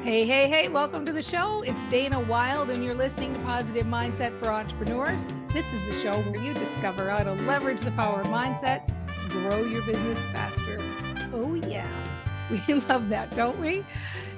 Hey, hey, hey, welcome to the show. It's Dana Wild, and you're listening to Positive Mindset for Entrepreneurs. This is the show where you discover how to leverage the power of mindset, grow your business faster. Oh, yeah. We love that, don't we?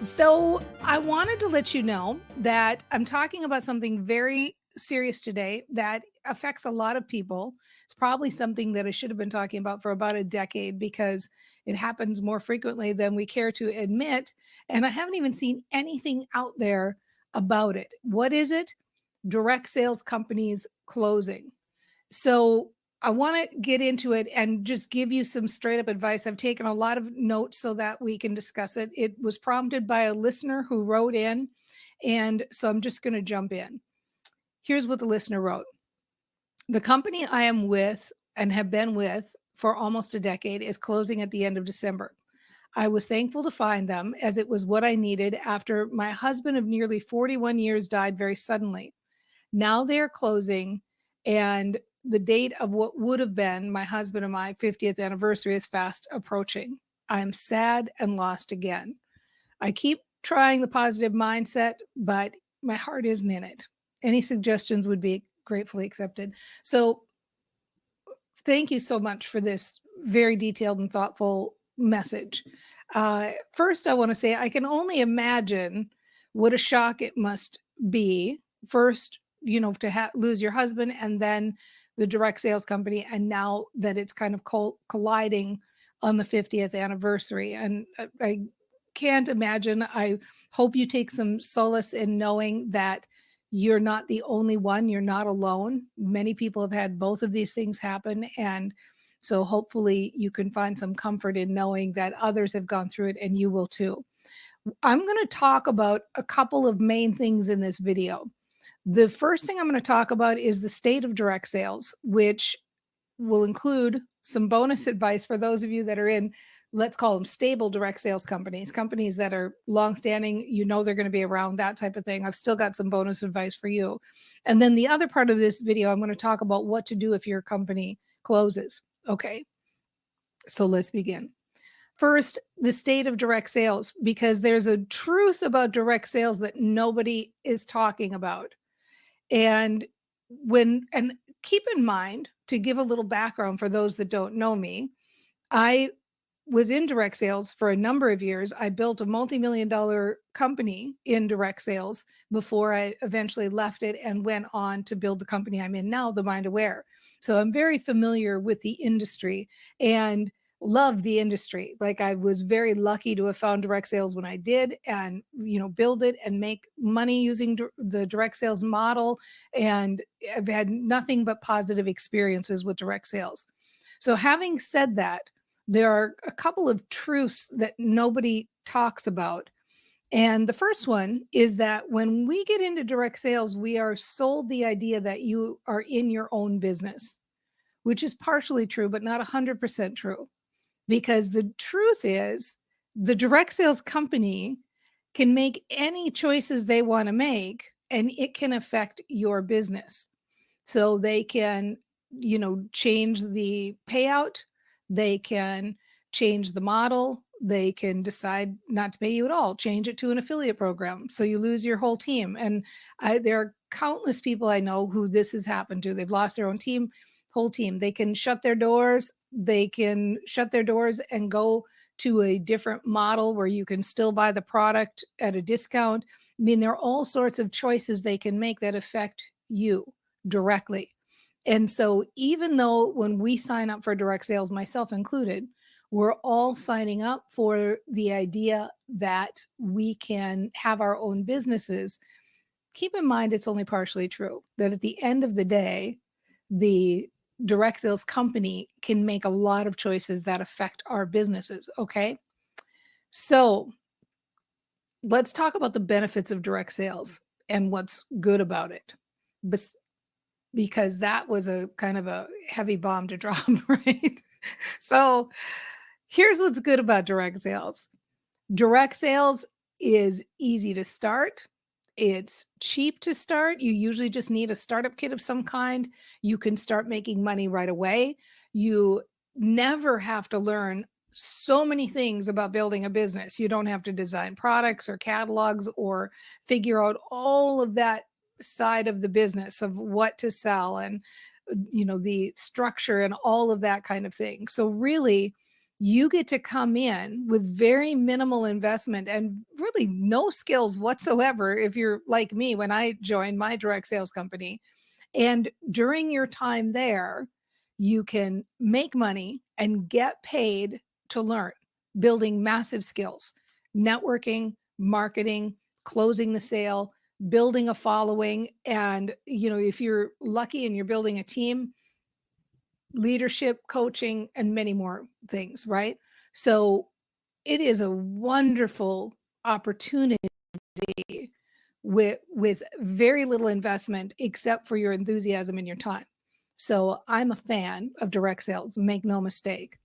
So, I wanted to let you know that I'm talking about something very serious today that affects a lot of people. It's probably something that I should have been talking about for about a decade because it happens more frequently than we care to admit. And I haven't even seen anything out there about it. What is it? Direct sales companies closing. So I want to get into it and just give you some straight up advice. I've taken a lot of notes so that we can discuss it. It was prompted by a listener who wrote in. And so I'm just going to jump in. Here's what the listener wrote. The company I am with and have been with for almost a decade is closing at the end of December. I was thankful to find them as it was what I needed after my husband of nearly 41 years died very suddenly. Now they are closing, and the date of what would have been my husband and my 50th anniversary is fast approaching. I am sad and lost again. I keep trying the positive mindset, but my heart isn't in it. Any suggestions would be gratefully accepted. So, thank you so much for this very detailed and thoughtful message. First, I want to say I can only imagine what a shock it must be. First, to lose your husband, and then the direct sales company, and now that it's kind of colliding on the 50th anniversary. And I can't imagine. I hope you take some solace in knowing that you're not the only one. You're not alone. Many people have had both of these things happen. And so hopefully you can find some comfort in knowing that others have gone through it and you will too. I'm going to talk about a couple of main things in this video. The first thing I'm going to talk about is the state of direct sales, which will include some bonus advice for those of you that are in, let's call them stable direct sales companies that are longstanding, they're going to be around, that type of thing. I've still got some bonus advice for you. And then the other part of this video, I'm going to talk about what to do if your company closes. Okay, so let's begin. First, the state of direct sales, because there's a truth about direct sales that nobody is talking about. And keep in mind, to give a little background for those that don't know me, I was in direct sales for a number of years. I built a multi-million-dollar company in direct sales before I eventually left it and went on to build the company I'm in now, the Mind Aware. So I'm very familiar with the industry and love the industry. Like, I was very lucky to have found direct sales when I did, and build it and make money using the direct sales model. And I've had nothing but positive experiences with direct sales. So having said that, there are a couple of truths that nobody talks about. And the first one is that when we get into direct sales, we are sold the idea that you are in your own business, which is partially true, but not 100% true. Because the truth is, the direct sales company can make any choices they want to make, and it can affect your business. So they can, change the payout. They can change the model. They can decide not to pay you at all, change it to an affiliate program. So you lose your whole team. And there are countless people I know who this has happened to. They've lost their own whole team. They can shut their doors. They can shut their doors and go to a different model where you can still buy the product at a discount. I mean, there are all sorts of choices they can make that affect you directly. And so even though when we sign up for direct sales, myself included, we're all signing up for the idea that we can have our own businesses, keep in mind it's only partially true. That at the end of the day, the direct sales company can make a lot of choices that affect our businesses. Okay. So let's talk about the benefits of direct sales and what's good about it. Because that was a kind of a heavy bomb to drop, right? So here's what's good about direct sales. Direct sales is easy to start. It's cheap to start. You usually just need a startup kit of some kind. You can start making money right away. You never have to learn so many things about building a business. You don't have to design products or catalogs or figure out all of that side of the business of what to sell and the structure and all of that kind of thing. So really you get to come in with very minimal investment and really no skills whatsoever if you're like me when I joined my direct sales company. And during your time there, you can make money and get paid to learn, building massive skills, networking, marketing, closing the sale, building a following. And, if you're lucky and you're building a team, leadership, coaching, and many more things, right? So it is a wonderful opportunity with very little investment except for your enthusiasm and your time. So I'm a fan of direct sales, make no mistake.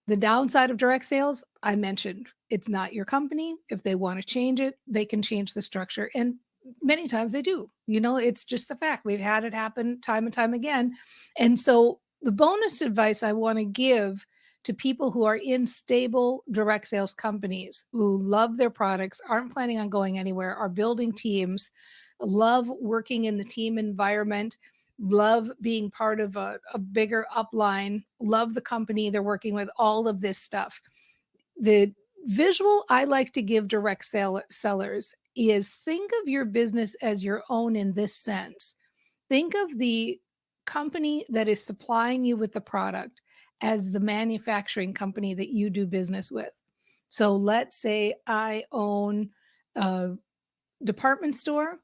The downside of direct sales, I mentioned, it's not your company. If they want to change it, they can change the structure. And many times they do. It's just the fact. We've had it happen time and time again. And so the bonus advice I want to give to people who are in stable direct sales companies who love their products, aren't planning on going anywhere, are building teams, love working in the team environment, love being part of a bigger upline, love the company they're working with, all of this stuff. The visual I like to give direct sellers is think of your business as your own in this sense. Think of the company that is supplying you with the product as the manufacturing company that you do business with. So let's say I own a department store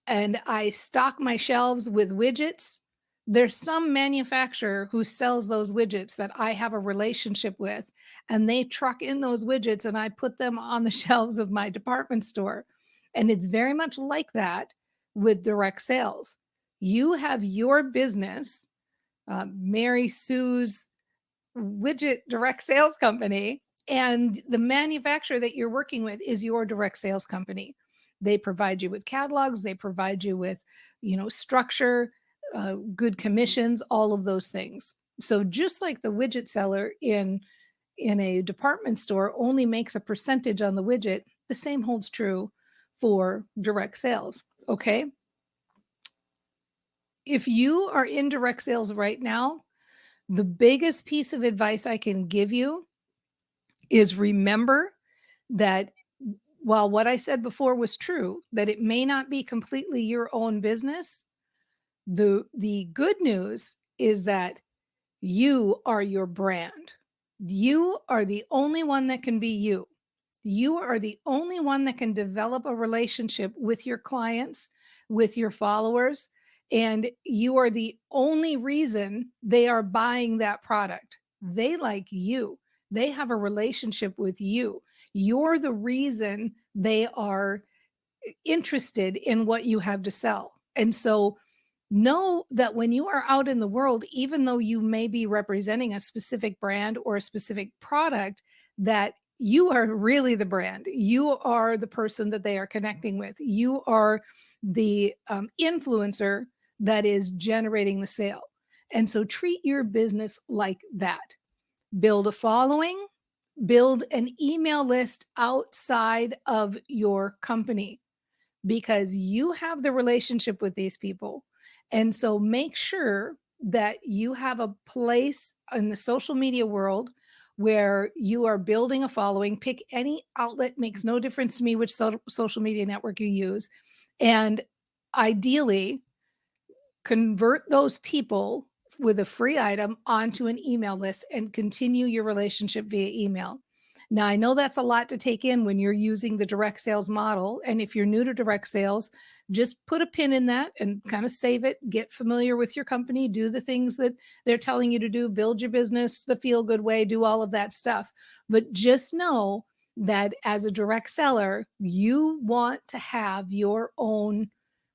and I stock my shelves with widgets. There's some manufacturer who sells those widgets that I have a relationship with, and they truck in those widgets and I put them on the shelves of my department store. And it's very much like that with direct sales. You have your business, Mary Sue's widget direct sales company, and the manufacturer that you're working with is your direct sales company. They provide you with catalogs, they provide you with, structure, good commissions, all of those things. So just like the widget seller in a department store only makes a percentage on the widget, the same holds true for direct sales. Okay. If you are in direct sales right now, the biggest piece of advice I can give you is remember that while what I said before was true, that it may not be completely your own business, the good news is that you are your brand. You are the only one that can be you. You are the only one that can develop a relationship with your clients, with your followers, and you are the only reason they are buying that product. They like you. They have a relationship with you. You're the reason they are interested in what you have to sell. And so know that when you are out in the world, even though you may be representing a specific brand or a specific product, that you are really the brand. You are the person that they are connecting with. You are the influencer that is generating the sale. And so treat your business like that. Build a following, build an email list outside of your company because you have the relationship with these people. And so make sure that you have a place in the social media world where you are building a following. Pick any outlet, makes no difference to me which social media network you use. And ideally, convert those people with a free item onto an email list and continue your relationship via email. Now, I know that's a lot to take in when you're using the direct sales model. And if you're new to direct sales, just put a pin in that and kind of save it, get familiar with your company, do the things that they're telling you to do, build your business the feel good way, do all of that stuff. But just know that as a direct seller, you want to have your own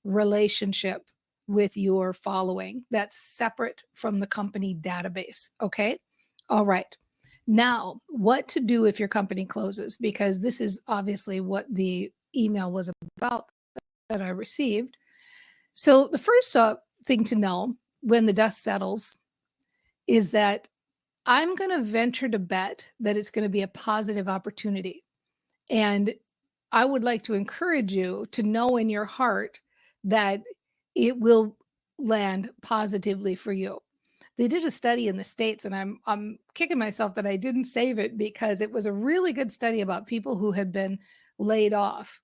relationship with your following that's separate from the company database. Okay. All right. Now, what to do if your company closes? Because this is obviously what the email was about that I received. So, the first thing to know when the dust settles is that I'm going to venture to bet that it's going to be a positive opportunity. And I would like to encourage you to know in your heart that it will land positively for you. They did a study in the States, and I'm kicking myself that I didn't save it because it was a really good study about people who had been laid off.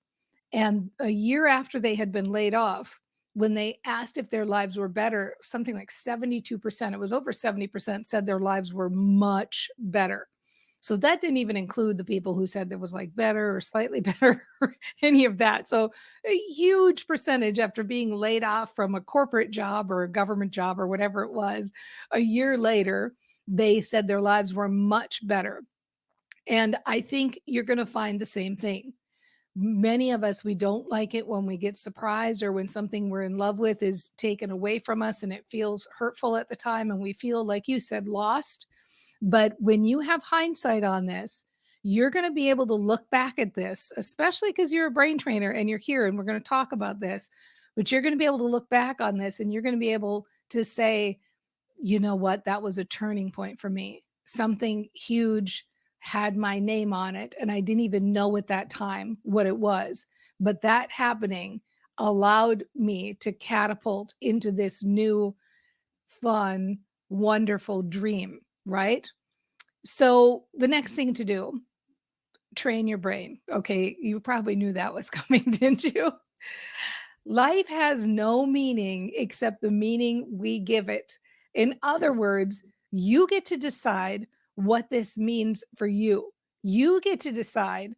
And a year after they had been laid off, when they asked if their lives were better, something like 72%, it was over 70%, said their lives were much better. So that didn't even include the people who said there was like better or slightly better or any of that. So a huge percentage after being laid off from a corporate job or a government job or whatever it was, a year later, they said their lives were much better. And I think you're going to find the same thing. Many of us, we don't like it when we get surprised or when something we're in love with is taken away from us and it feels hurtful at the time and we feel, like you said, lost. But when you have hindsight on this, you're going to be able to look back at this, especially because you're a brain trainer and you're here and we're going to talk about this. But you're going to be able to look back on this and you're going to be able to say, you know what, that was a turning point for me. Something huge had my name on it, and I didn't even know at that time what it was. But that happening allowed me to catapult into this new, fun, wonderful dream, right? So the next thing to do, train your brain. Okay, you probably knew that was coming, didn't you? Life has no meaning except the meaning we give it. In other words, you get to decide what this means for you. You get to decide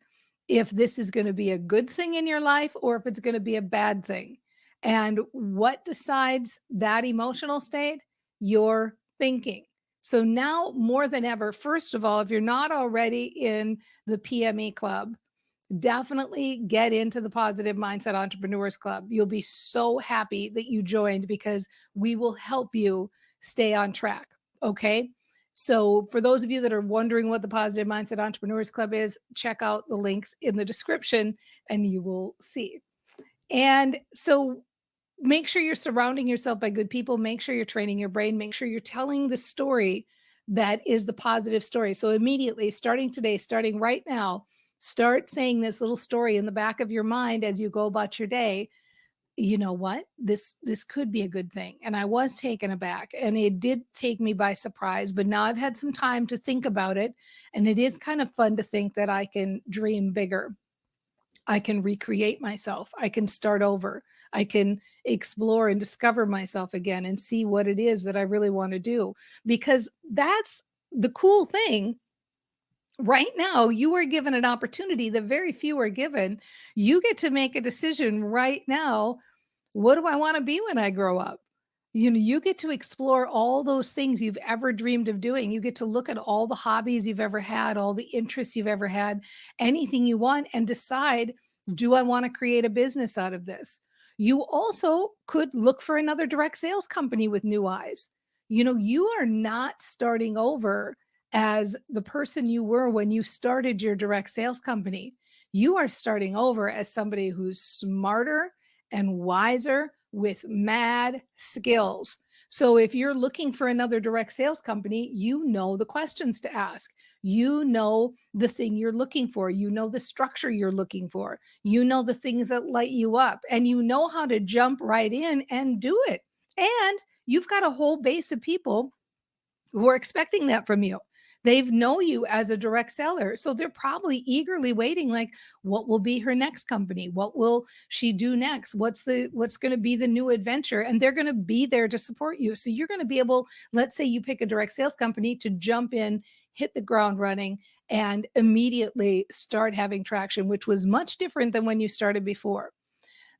if this is going to be a good thing in your life or if it's going to be a bad thing. And what decides that emotional state? Your thinking. So now more than ever, first of all, if you're not already in the PME club, definitely get into the Positive Mindset Entrepreneurs Club. You'll be so happy that you joined because we will help you stay on track. Okay. So, for those of you that are wondering what the Positive Mindset Entrepreneurs Club is, check out the links in the description and you will see. And so, make sure you're surrounding yourself by good people. Make sure you're training your brain. Make sure you're telling the story that is the positive story. So immediately, starting today, starting right now, start saying this little story in the back of your mind as you go about your day. You know what? This could be a good thing. And I was taken aback and it did take me by surprise, but now I've had some time to think about it. And it is kind of fun to think that I can dream bigger. I can recreate myself. I can start over. I can explore and discover myself again and see what it is that I really want to do. Because that's the cool thing. Right now, you are given an opportunity that very few are given. You get to make a decision right now. What do I want to be when I grow up? You get to explore all those things you've ever dreamed of doing. You get to look at all the hobbies you've ever had, all the interests you've ever had, anything you want, and decide, do I want to create a business out of this? You also could look for another direct sales company with new eyes. You are not starting over as the person you were when you started your direct sales company. You are starting over as somebody who's smarter and wiser with mad skills. So if you're looking for another direct sales company, you know the questions to ask. You know the thing you're looking for. You know the structure you're looking for. You know the things that light you up, and you know how to jump right in and do it. And you've got a whole base of people who are expecting that from you. They know you as a direct seller. So they're probably eagerly waiting, like, what will be her next company? What will she do next? What's going to be the new adventure? And they're going to be there to support you. So you're going to be able, let's say you pick a direct sales company, to jump in, hit the ground running, and immediately start having traction, which was much different than when you started before.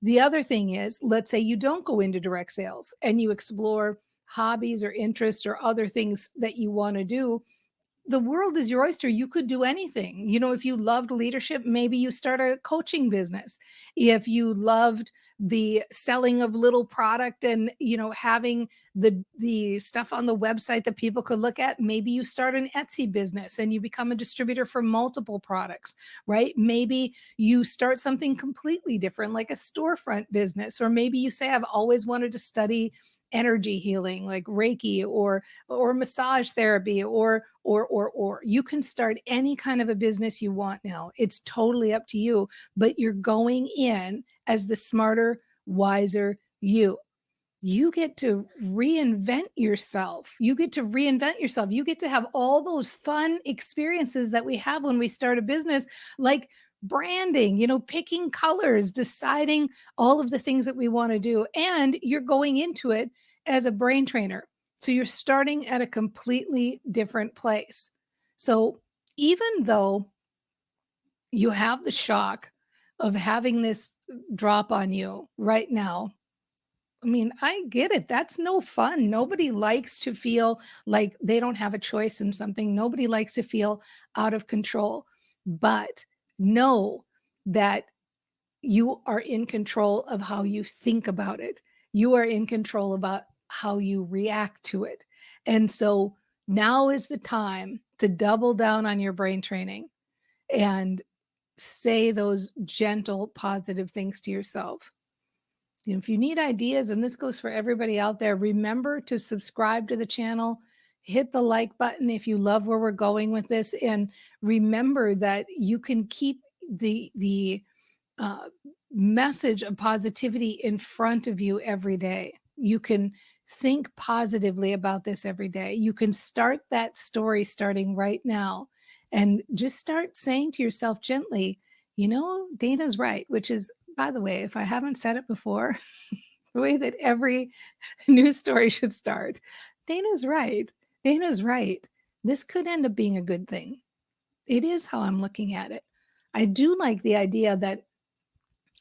The other thing is, let's say you don't go into direct sales and you explore hobbies or interests or other things that you want to do. The world is your oyster. You could do anything. If you loved leadership, maybe you start a coaching business. If you loved the selling of little product and, having the stuff on the website that people could look at, maybe you start an Etsy business and you become a distributor for multiple products, right? Maybe you start something completely different, like a storefront business, or maybe you say, I've always wanted to study energy healing like Reiki or massage therapy or you can start any kind of a business you want now. It's totally up to you, but you're going in as the smarter, wiser you. You get to reinvent yourself. You get to reinvent yourself. You get to have all those fun experiences that we have when we start a business, like branding, picking colors, deciding all of the things that we want to do. And you're going into it as a brain trainer. So you're starting at a completely different place. So even though you have the shock of having this drop on you right now, I mean, I get it. That's no fun. Nobody likes to feel like they don't have a choice in something. Nobody likes to feel out of control. But know that you are in control of how you think about it. You are in control about how you react to it. And so now is the time to double down on your brain training and say those gentle, positive things to yourself. If you need ideas, and this goes for everybody out there, remember to subscribe to the channel, hit the like button if you love where we're going with this, and remember that you can keep the message of positivity in front of you every day. You can think positively about this every day. You can start that story starting right now and just start saying to yourself gently, Dana's right, which is, by the way, if I haven't said it before, the way that every news story should start, Dana's right. Dana's right. This could end up being a good thing. It is how I'm looking at it. I do like the idea that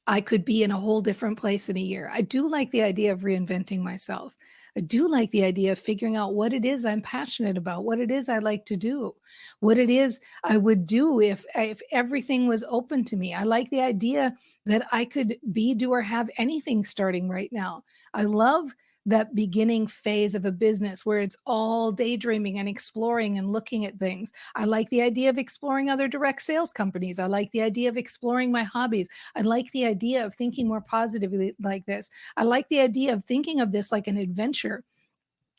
I could be in a whole different place in a year. I do like the idea of reinventing myself. I do like the idea of figuring out what it is I'm passionate about, what it is I like to do, what it is I would do if everything was open to me. I like the idea that I could be, do, or have anything starting right now. I love that beginning phase of a business where it's all daydreaming and exploring and looking at things. I like the idea of exploring other direct sales companies. I like the idea of exploring my hobbies. I like the idea of thinking more positively like this. I like the idea of thinking of this like an adventure.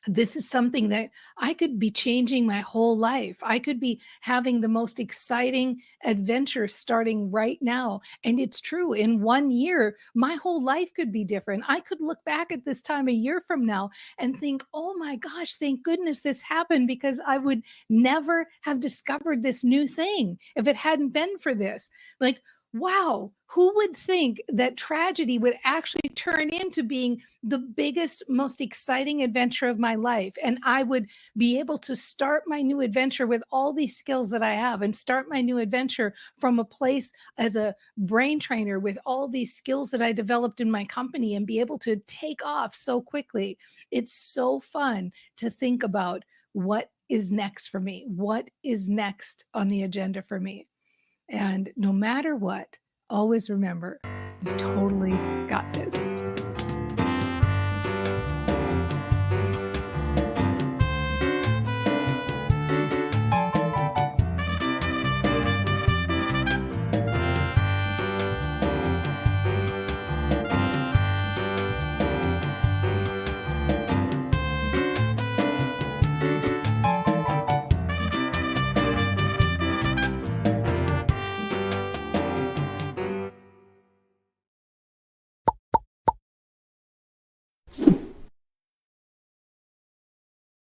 This is something that I could be changing my whole life. I could be having the most exciting adventure starting right now. And it's true, in 1 year, my whole life could be different. I could look back at this time a year from now and think, oh my gosh, thank goodness this happened, because I would never have discovered this new thing if it hadn't been for this. Like, wow, who would think that tragedy would actually turn into being the biggest, most exciting adventure of my life? And I would be able to start my new adventure with all these skills that I have, and start my new adventure from a place as a brain trainer with all these skills that I developed in my company, and be able to take off so quickly. It's so fun to think about what is next for me, what is next on the agenda for me. And no matter what, always remember, you totally got this.